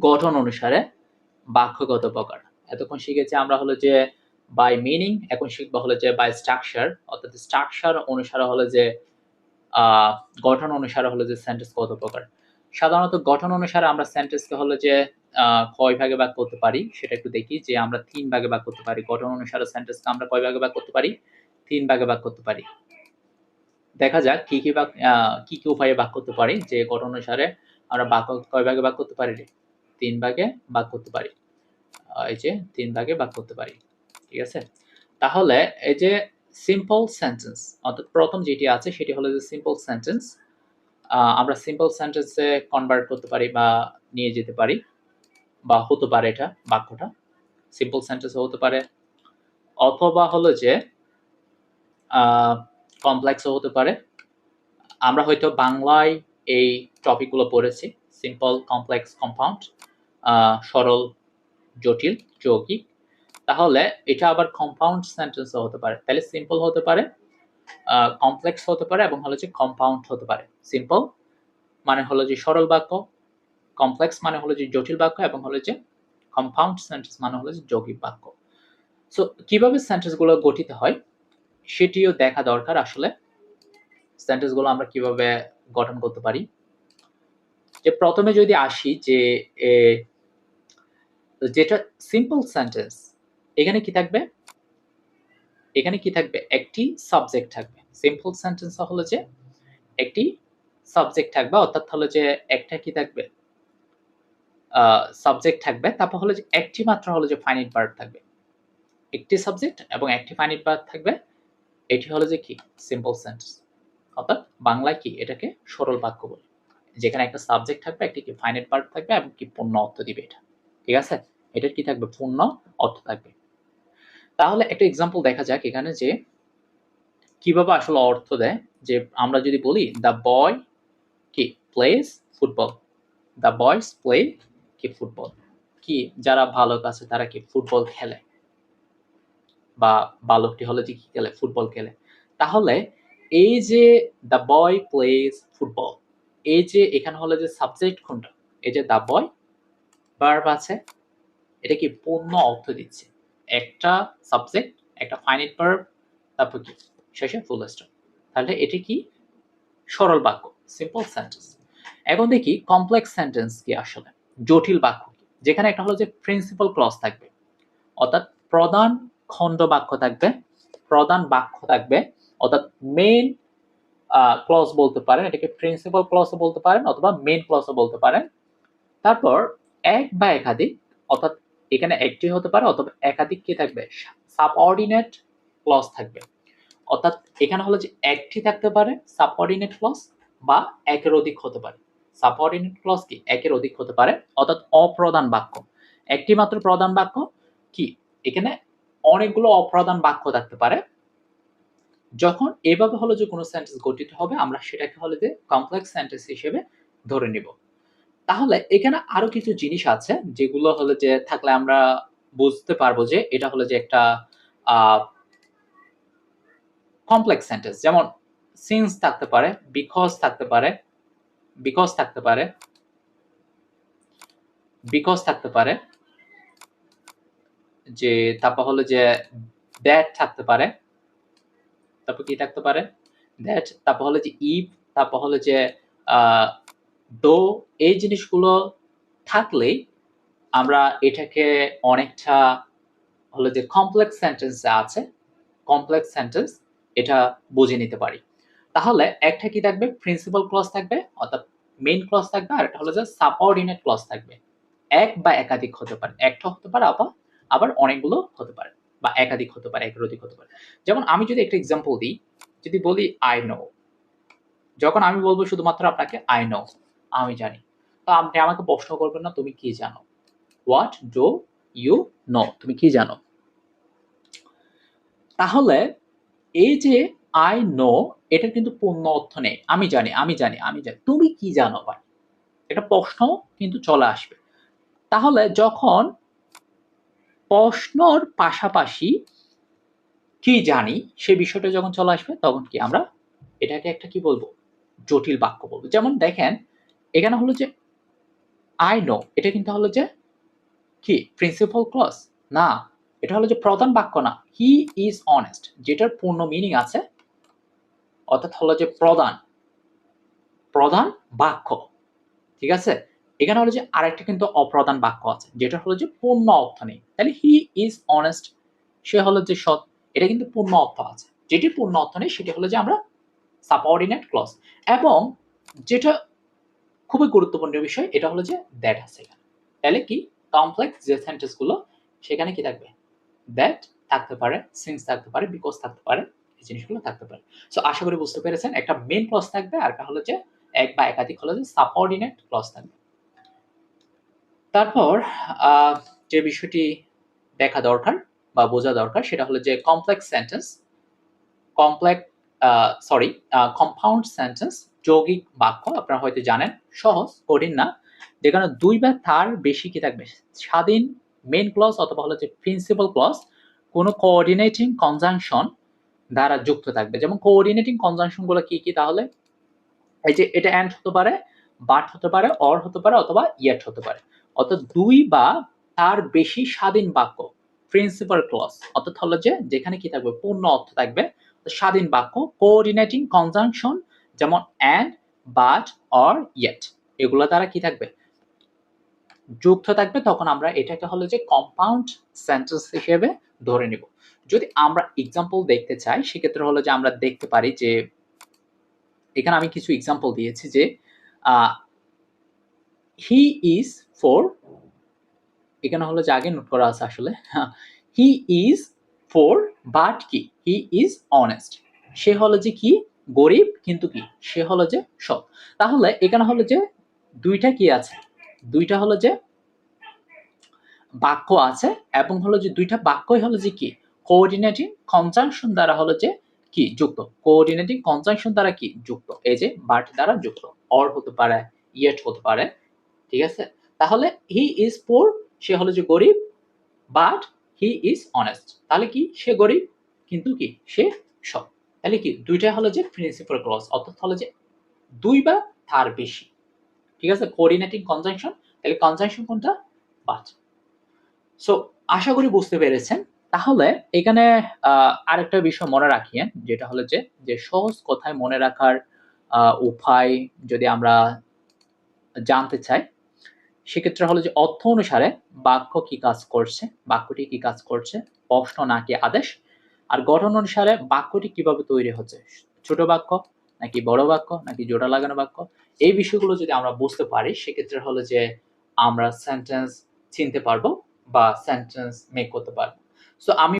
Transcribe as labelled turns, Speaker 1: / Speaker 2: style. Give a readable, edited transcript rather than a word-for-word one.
Speaker 1: গঠন অনুসারে বাক্য কত প্রকার। এতক্ষণ শিখেছি আমরা হলো যে বাই মিনিং, এখন শিখবো হলো যে বাই স্ট্রাকচার, অর্থাৎ স্ট্রাকচার অনুসারে হলো যে গঠন অনুসারে হলো যে সেন্টেন্স কত প্রকার। সাধারণত গঠন অনুসারে আমরা সেন্টেন্সকে হলো যে কয় ভাগে ভাগ করতে পারি সেটা একটু দেখি, যে আমরা 3 ভাগে ভাগ করতে পারি। গঠন অনুসারে সেন্টেন্সকে আমরা কয় ভাগে ভাগ করতে পারি? 3 ভাগে ভাগ করতে পারি। দেখা যাক কি কি উপায়ে ভাগ করতে পারি, যে গঠন অনুসারে আমরা বাক্য কয় ভাগে ভাগ করতে পারি? 3 ভাগে ভাগ করতে পারি। এই যে 3 ভাগে ভাগ করতে পারি। ঠিক আছে? তাহলে এই যে সিম্পল সেন্টেন্স, অর্থাৎ প্রথম যেটি আছে সেটি হলো যে সিম্পল সেন্টেন্স। আমরা সিম্পল সেন্টেন্সে কনভার্ট করতে পারি বা নিয়ে যেতে পারি, বা হতে পারে এটা বাক্যটা সিম্পল সেন্টেন্সও হতে পারে, অথবা হলো যে কমপ্লেক্সও হতে পারে। আমরা হয়তো বাংলায় এই টপিকগুলো পড়েছি, সিম্পল, কমপ্লেক্স, কম্পাউন্ড, সরল, জটিল, যৌগিক। তাহলে এটা আবার কম্পাউন্ড সেন্টেন্সও হতে পারে। তাহলে সিম্পল হতে পারে, কমপ্লেক্স হতে পারে, এবং হলো যে কম্পাউন্ড হতে পারে। সিম্পল মানে হলো যে সরল বাক্য, কমপ্লেক্স মানে হলো যে জটিল বাক্য, এবং হলো যে কম্পাউন্ড সেন্টেন্স মানে হলো যে যৌগিক বাক্য। সো কিভাবে সেন্টেন্সগুলো গঠিত হয় সেটিও দেখা দরকার। আসলে সেন্টেন্সগুলো আমরা কিভাবে গঠন করতে পারি, যে প্রথমে যদি আসি যে যেটা সিম্পল সেন্টেন্স, এখানে কি থাকবে? এখানে কি থাকবে? একটি সাবজেক্ট থাকবে। সিম্পল সেন্টেন্স হলো যে একটি সাবজেক্ট থাকবে, অর্থাৎ হলো যে একটা কি থাকবে? সাবজেক্ট থাকবে, তারপর হলো যে একটি মাত্র হলো যে ফাইনাইট ভার্ব থাকবে। একটি সাবজেক্ট এবং একটি ফাইনাইট ভার্ব থাকবে। এটি হলো যে কি? Simple sentence. অর্থাৎ বাংলায় কি এটাকে সরল বাক্য বলে, যেখানে একটা সাবজেক্ট থাকবে, একটি কি ফাইনাইট ভার্ব থাকবে, এবং কি পূর্ণ অর্থ দিবে এটা। ঠিক আছে? এটার কি থাকবে? পূর্ণ অর্থ থাকবে। তাহলে একটা এক্সাম্পল দেখা যাক এখানে, যে কিভাবে আসলে অর্থ দেয়। যে আমরা যদি বলি দ্য বয় কি প্লেস ফুটবল, দ্য বয়স প্লে কি ফুটবল, কি যারা বালক আছে তারা কি ফুটবল খেলে, বা বালকটি হলো যে কি খেলে? ফুটবল খেলে। তাহলে এই যে দ্য বয় প্লেস ফুটবল, এই যে এখানে হলো যে সাবজেক্ট কোনটা? এই যে দ্য বয়, ভার্ব আছে, এটা কি পূর্ণ অর্থ দিচ্ছে। একটা সাবজেক্ট, একটা ফাইনাইট ভার্ব, তারপর কি শেষে ফুল স্টপ। তাহলে এটা কি? সরল বাক্য, সিম্পল সেন্টেন্স। এখন দেখি কমপ্লেক্স সেন্টেন্স কি আসলে, জটিল বাক্য কি, যেখানে একটা হলো যে প্রিন্সিপাল ক্লজ থাকবে, অর্থাৎ প্রধান খণ্ড বাক্য থাকবে, প্রধান বাক্য থাকবে, অর্থাৎ মেইন ক্লজ বলতে পারেন, এটাকে প্রিন্সিপাল ক্লজও বলতে পারেন, অথবা মেইন ক্লজও বলতে পারেন। তারপর এক বা একাধিক, অর্থাৎ এখানে একটি হতে পারে, অথবা একাধিক কি থাকবে? সাবঅর্ডিনেট ক্লজ থাকবে। অর্থাৎ এখানে হলো যে একটি থাকতে পারে সাবঅর্ডিনেট ক্লজ, বা একের অধিক হতে পারে। সাবঅর্ডিনেট ক্লজ কি একের অধিক হতে পারে, অর্থাৎ অপ্রধান বাক্য। একটি মাত্র প্রধান বাক্য কি, এখানে অনেকগুলো অপ্রধান বাক্য থাকতে পারে। যখন এভাবে হলো যে কোনো সেন্টেন্স গঠিত হবে, আমরা সেটাকে হলো যে কমপ্লেক্স সেন্টেন্স হিসেবে ধরে নিব। তাহলে এখানে আরো কিছু জিনিস আছে যেগুলো হলো যে থাকলে আমরা বুঝতে পারবো যে এটা হলো যে একটা কমপ্লেক্স সেন্টেন্স। যেমন সিন্স থাকতে পারে, বিকজ থাকতে পারে, বিকজ থাকতে পারে, বিকজ থাকতে পারে, যে তারপর হলো যে দ্যাট থাকতে পারে, তারপর কি থাকতে পারে? দ্যাট, তারপর হলো যে ইফ, তারপর হলো যে দো। এই জিনিসগুলো থাকলেই আমরা এটাকে অনেকটা হলো যে কমপ্লেক্স সেন্টেন্স আছে, কমপ্লেক্স সেন্টেন্স এটা বুঝে নিতে পারি। তাহলে একটা কি থাকবে? প্রিন্সিপাল ক্লজ থাকবে, অর্থাৎ মেইন ক্লজ থাকবে, আর একটা হলো যে সাবঅর্ডিনেট ক্লজ থাকবে। এক বা একাধিক হতে পারে, একটা হতে পারে, আবার অনেকগুলো হতে পারে, বা একাধিক হতে পারে, একের অধিক হতে পারে। যেমন আমি যদি একটা এক্সাম্পল দিই, যদি বলি আই নো, যখন আমি বলবো শুধুমাত্র আপনাকে আই নো, আমি জানি, তো আপনি আমাকে প্রশ্ন করবেন না তুমি কি জানো? হোয়াট ডু ইউ নো, তুমি কি জানো? তাহলে এই যে আই নো, এটার কিন্তু পূর্ণ অর্থ নেই। আমি জানি, আমি জানি, আমি জানি, তুমি কি জানো ভাই, এটা প্রশ্ন কিন্তু চলে আসবে। তাহলে যখন প্রশ্নর পাশাপাশি কি জানি সে বিষয়টা যখন চলে আসবে, তখন কি আমরা এটাকে একটা কি বলবো? জটিল বাক্য বলবো। যেমন দেখেন এখানে হলো যে আই নো এটা কিন্তু হলো যে কি প্রিন্সিপাল ক্লজ না, এটা হলো যে প্রধান বাক্য না। হি ইজ অনেস্ট যেটার পূর্ণ মিনিং আছে, অর্থাৎ হলো যে প্রধান বাক্য, ঠিক আছে। এখানে হলো যে আরেকটা কিন্তু অপ্রধান বাক্য আছে যেটা হলো যে পূর্ণ অর্থ নেই। তাহলে হি ইজ অনেস্ট, সে হলো যে সৎ, এটা কিন্তু পূর্ণ অর্থ আছে। যেটি পূর্ণ অর্থ নেই সেটি হলো যে আমরা সাবঅর্ডিনেট ক্লজ। এবং যেটা খুবই গুরুত্বপূর্ণ বিষয় এটা হলো যে দ্যাট আছে এখানে। তাহলে কি কমপ্লেক্স যে সেন্টেন্স গুলো সেখানে কি থাকবে, দ্যাট থাকতে পারে, সিন্স থাকতে পারে, বিকজ থাকতে পারে, এই জিনিসগুলো থাকতে পারে। সো আশা করি বুঝতে পেরেছেন, একটা মেইন ক্লজ থাকবে আর একটা হলো যে এক বা একাধিক হলো যে সাবঅর্ডিনেট ক্লজ থাকবে। তারপর যে বিষয়টি দেখা দরকার বা বোঝা দরকার সেটা হলো যে কমপ্লেক্স সেন্টেন্স, কম্পাউন্ড সেন্টেন্স, যৌগিক বাক্য আপনারা হয়তো জানেন, সহজ কঠিন না, যেখানে দুই বা তার বেশি কি থাকবে স্বাধীন মেইন ক্লজ অথবা হলো যে প্রিন্সিপাল ক্লজ কোনো কোঅর্ডিনেটিং কনজাংশন দ্বারা যুক্ত থাকবে। যেমন কোঅর্ডিনেটিং কনজাংশন গুলো কি কি, তাহলে এই যে এটা এন্ড হতে পারে, বাট হতে পারে, অর হতে পারে, অথবা ইয়েট হতে পারে। অর্থাৎ দুই বা তার বেশি স্বাধীন বাক্য প্রিন্সিপাল ক্লজ, অর্থাৎ হলো যে যেখানে কি থাকবে পূর্ণ অর্থ থাকবে, স্বাধীন বাক্য কোঅর্ডিনেটিং কনজাংশন যেমন এন্ড, বাট, অর, ইয়েট এগুলো দ্বারা কি থাকবে যুক্ত থাকবে, তখন আমরা এটাকে হলো যে কম্পাউন্ড সেন্টেন্স হিসেবে ধরে নিব। যদি আমরা এক্সাম্পল দেখতে চাই সেক্ষেত্রে হলো যে আমরা দেখতে পারি যে এখানে আমি কিছু এক্সাম্পল দিয়েছি যে হি ইজ ফর, এখানে হলো যে আগে নোট করা আছে আসলে, হি ইজ ফর বাট কি হি ইজ অনেস্ট, সে হলো যে কি গরিব কিন্তু কি সে হলো যে সৎ। তাহলে এখানে হলো যে দুইটা কি আছে, দুইটা হলো যে বাক্য আছে এবং হলো যে দুইটা বাক্যই হলো যে কি কোঅর্ডিনেটিং কনজাংশন দ্বারা হলো যে কি যুক্ত, কোঅর্ডিনেটিং কনজাংশন দ্বারা কি যুক্ত, এই যে বাট দ্বারা যুক্ত, অর হতে পারে, ইয়েট হতে পারে, ঠিক আছে। তাহলে হি ইজ পোর সে হলো যে গরিব, বাট হি ইজ অনেস্ট তাহলে কি সে গরিব কিন্তু কি সে সৎ। তাহলে কি দুইটা হলো যে প্রিন্সিপাল ক্লজ, অর্থাৎ হলো যে দুই বা তার বেশি, ঠিক আছে, কোঅর্ডিনেটিং কনজাংশন, তাহলে কনজাংশন কোনটা বাট। সো আশা করি বুঝতে পেরেছেন। তাহলে এখানে আরেকটা বিষয় মনে রাখিয়েন যেটা হলো যে সহজ কথায় মনে রাখার উপায় যদি আমরা জানতে চাই সেক্ষেত্রে হলো যে অর্থ অনুসারে বাক্য কি কাজ করছে, বাক্যটি কি কাজ করছে, প্রশ্ন নাকি আদেশ, আর গঠন অনুসারে বাক্যটি কিভাবে তৈরি হচ্ছে, ছোট বাক্য নাকি বড় বাক্য নাকি জোড়া লাগানো বাক্য, এই বিষয়গুলো যদি আমরা বুঝতে পারি সেক্ষেত্রে হলো যে আমরা সেন্টেন্স চিনতে পারবো বা সেন্টেন্স মেক করতে পারবো। সো আমি